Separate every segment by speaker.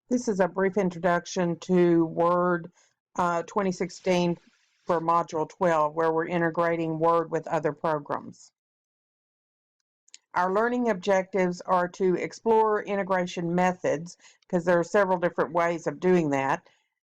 Speaker 1: This is a brief introduction to Word 2016 for Module 12, where we're integrating Word with other programs. Our learning objectives are to explore integration methods, because there are several different ways of doing that.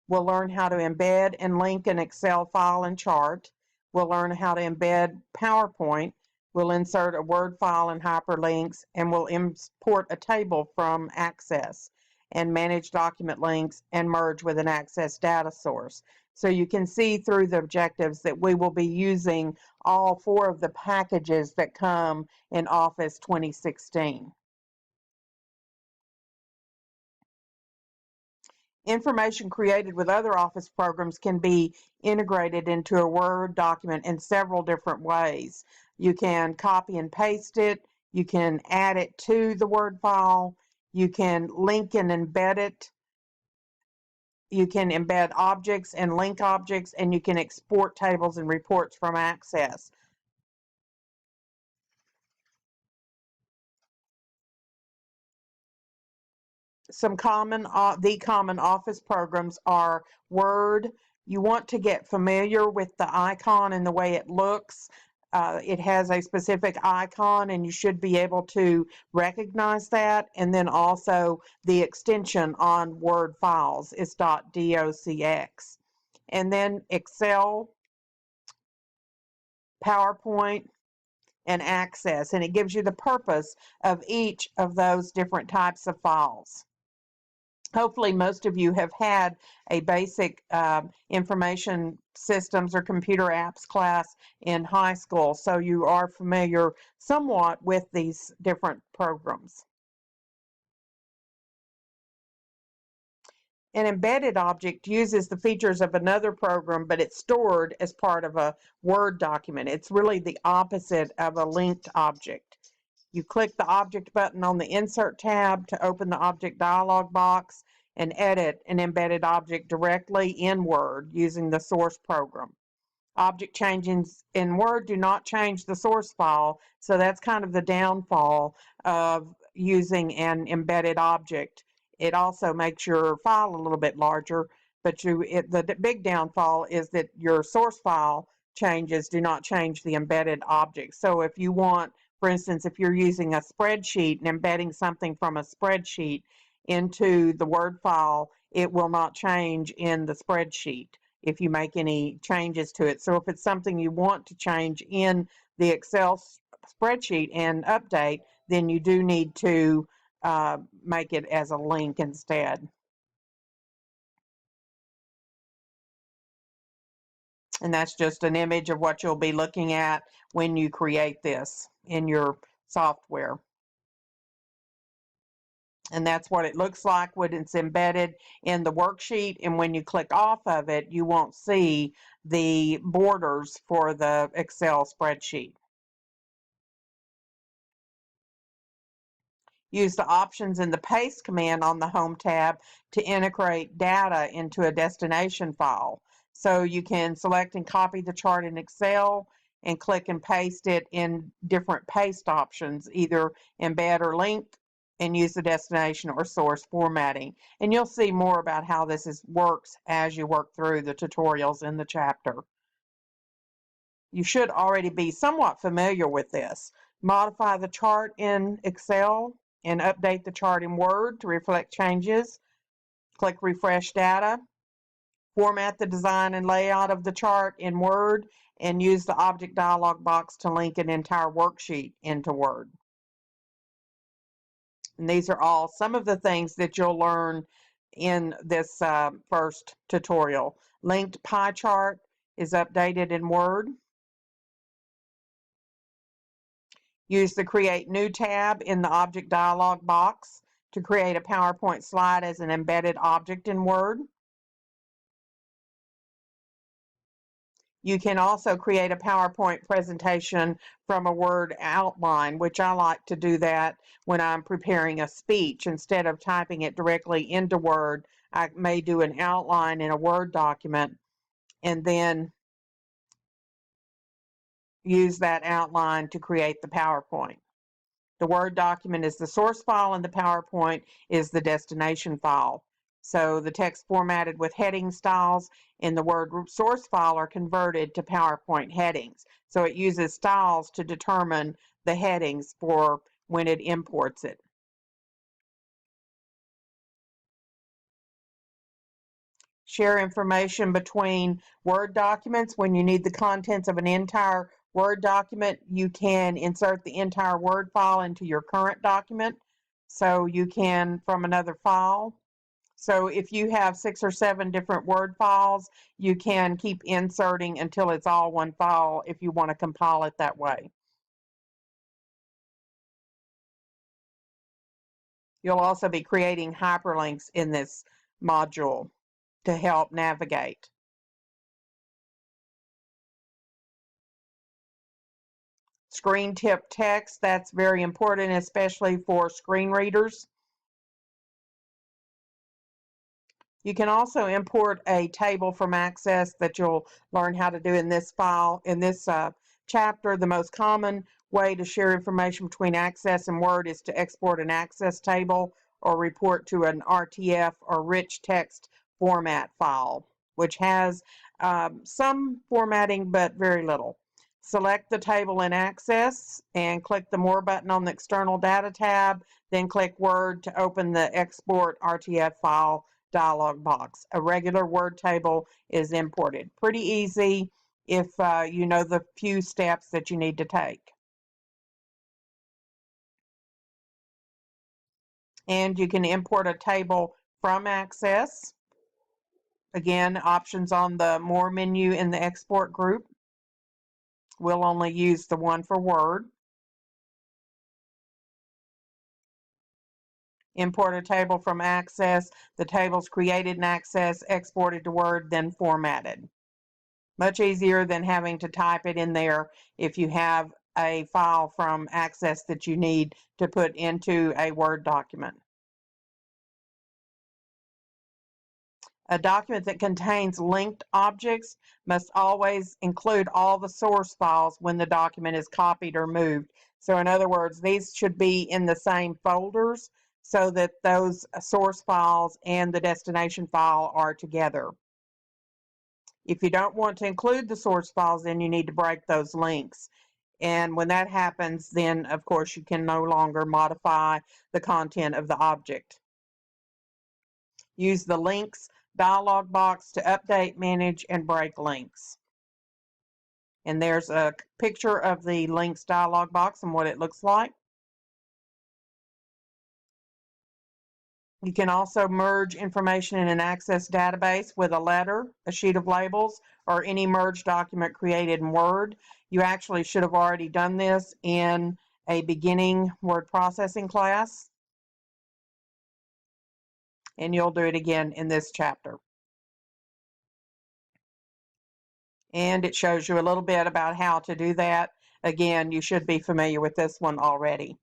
Speaker 1: We'll learn how to embed and link an Excel file and chart. We'll learn how to embed PowerPoint. We'll insert a Word file and hyperlinks, and we'll import a table from Access and manage document links and merge with an Access data source. So you can see through the objectives that we will be using all 4 of the packages that come in Office 2016. Information created with other Office programs can be integrated into a Word document in several different ways. You can copy and paste it, you can add it to the Word file, you can link and embed it, you can embed objects and link objects, and you can export tables and reports from Access. Some common Office programs are Word. You want to get familiar with the icon and the way it looks. It has a specific icon, and you should be able to recognize that. And then also the extension on Word files is .docx. And then Excel, PowerPoint, and Access, and it gives you the purpose of each of those different types of files. Hopefully most of you have had a basic information systems or computer apps class in high school, so you are familiar somewhat with these different programs. An embedded object uses the features of another program, but it's stored as part of a Word document. It's really the opposite of a linked object. You click the Object button on the Insert tab to open the Object dialog box and edit an embedded object directly in Word using the source program. Object changes in Word do not change the source file, so that's kind of the downfall of using an embedded object. It also makes your file a little bit larger, but the big downfall is that your source file changes do not change the embedded object. So if you want, for instance, if you're using a spreadsheet and embedding something from a spreadsheet into the Word file, it will not change in the spreadsheet if you make any changes to it. So if it's something you want to change in the Excel spreadsheet and update, then you do need to make it as a link instead. And that's just an image of what you'll be looking at when you create this in your software. And that's what it looks like when it's embedded in the worksheet. And when you click off of it, you won't see the borders for the Excel spreadsheet. Use the options in the paste command on the home tab to integrate data into a destination file. So you can select and copy the chart in Excel and click and paste it in different paste options, either embed or link, and use the destination or source formatting. And you'll see more about how this works as you work through the tutorials in the chapter. You should already be somewhat familiar with this. Modify the chart in Excel and update the chart in Word to reflect changes. Click Refresh Data. Format the design and layout of the chart in Word and use the Object dialog box to link an entire worksheet into Word. And these are all some of the things that you'll learn in this first tutorial. Linked pie chart is updated in Word. Use the Create New tab in the Object dialog box to create a PowerPoint slide as an embedded object in Word. You can also create a PowerPoint presentation from a Word outline, which I like to do that when I'm preparing a speech. Instead of typing it directly into Word, I may do an outline in a Word document and then use that outline to create the PowerPoint. The Word document is the source file and the PowerPoint is the destination file. So the text formatted with heading styles in the Word source file are converted to PowerPoint headings. So it uses styles to determine the headings for when it imports it. Share information between Word documents. When you need the contents of an entire Word document, you can insert the entire Word file into your current document. So you can from another file. So if you have 6 or 7 different Word files, you can keep inserting until it's all one file if you want to compile it that way. You'll also be creating hyperlinks in this module to help navigate. Screen tip text, that's very important, especially for screen readers. You can also import a table from Access that you'll learn how to do in this file. In this chapter, the most common way to share information between Access and Word is to export an Access table or report to an RTF or rich text format file, which has some formatting but very little. Select the table in Access and click the More button on the External Data tab, then click Word to open the Export RTF file dialog box. A regular Word table is imported. Pretty easy if you know the few steps that you need to take. And you can import a table from Access. Again, options on the More menu in the Export group. We'll only use the one for Word. Import a table from Access. The table's created in Access, exported to Word, then formatted. Much easier than having to type it in there if you have a file from Access that you need to put into a Word document. A document that contains linked objects must always include all the source files when the document is copied or moved. So in other words, these should be in the same folders so that those source files and the destination file are together. If you don't want to include the source files, then you need to break those links. And when that happens, then of course you can no longer modify the content of the object. Use the links dialog box to update, manage, and break links. And there's a picture of the links dialog box and what it looks like. You can also merge information in an Access database with a letter, a sheet of labels, or any merged document created in Word. You actually should have already done this in a beginning word processing class, and you'll do it again in this chapter. And it shows you a little bit about how to do that. Again, you should be familiar with this one already.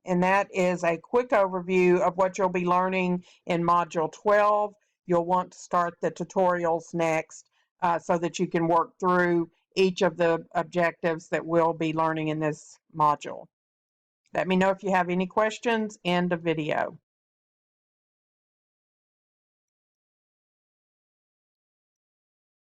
Speaker 1: And that is a quick overview of what you'll be learning in Module 12. You'll want to start the tutorials next so that you can work through each of the objectives that we'll be learning in this module. Let me know if you have any questions. End of video.